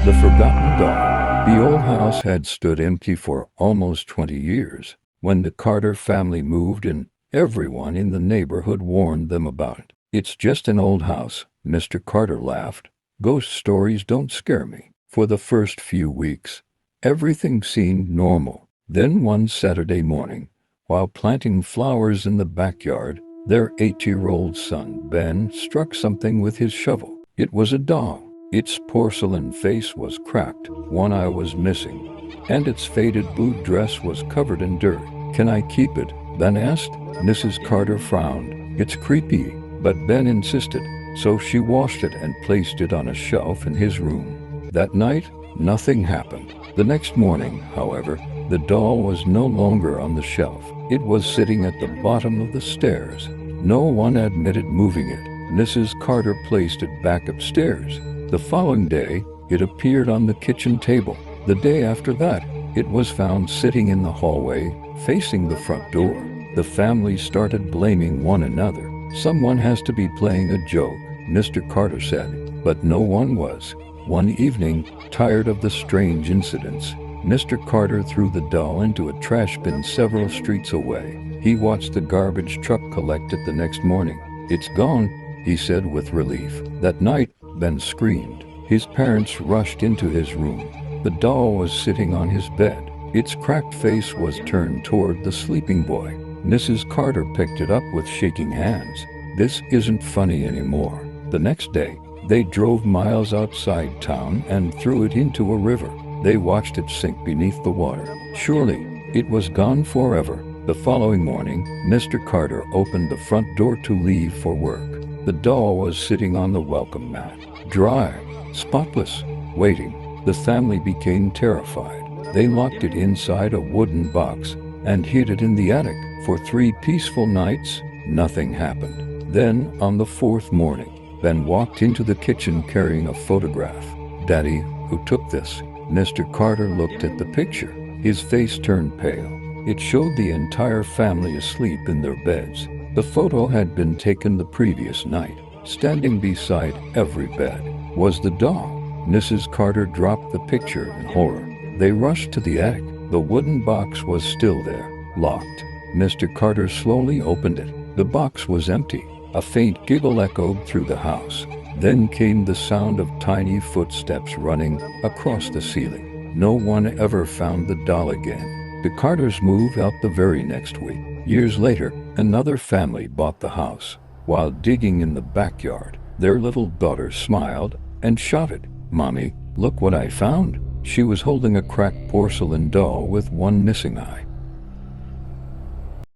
The Forgotten Doll. The old house had stood empty for almost 20 years. When the Carter family moved in, everyone in the neighborhood warned them about it. "It's just an old house," Mr. Carter laughed. "Ghost stories don't scare me." For the first few weeks, everything seemed normal. Then one Saturday morning, while planting flowers in the backyard, their 8-year-old son, Ben, struck something with his shovel. It was a doll. Its porcelain face was cracked, one eye was missing, and its faded blue dress was covered in dirt. "Can I keep it?" Ben asked. Mrs. Carter frowned. "It's creepy," but Ben insisted, so she washed it and placed it on a shelf in his room. That night, nothing happened. The next morning, however, the doll was no longer on the shelf. It was sitting at the bottom of the stairs. No one admitted moving it. Mrs. Carter placed it back upstairs. The following day, it appeared on the kitchen table. The day after that, it was found sitting in the hallway, facing the front door. The family started blaming one another. "Someone has to be playing a joke," Mr. Carter said, but no one was. One evening, tired of the strange incidents, Mr. Carter threw the doll into a trash bin several streets away. He watched the garbage truck collect it the next morning. "It's gone," he said with relief. That night, Ben screamed. His parents rushed into his room. The doll was sitting on his bed. Its cracked face was turned toward the sleeping boy. Mrs. Carter picked it up with shaking hands. "This isn't funny anymore." The next day, they drove miles outside town and threw it into a river. They watched it sink beneath the water. Surely, it was gone forever. The following morning, Mr. Carter opened the front door to leave for work. The doll was sitting on the welcome mat, dry, spotless, waiting. The family became terrified. They locked it inside a wooden box and hid it in the attic. For 3 peaceful nights, nothing happened. Then, on the 4th morning, Ben walked into the kitchen carrying a photograph. "Daddy, who took this?" Mr. Carter looked at the picture. His face turned pale. It showed the entire family asleep in their beds. The photo had been taken the previous night. Standing beside every bed was the doll. Mrs. Carter dropped the picture in horror. They rushed to the attic. The wooden box was still there, locked. Mr. Carter slowly opened it. The box was empty. A faint giggle echoed through the house. Then came the sound of tiny footsteps running across the ceiling. No one ever found the doll again. The Carters moved out the very next week. Years later, another family bought the house. While digging in the backyard, their little daughter smiled and shouted, "Mommy, look what I found." She was holding a cracked porcelain doll with one missing eye.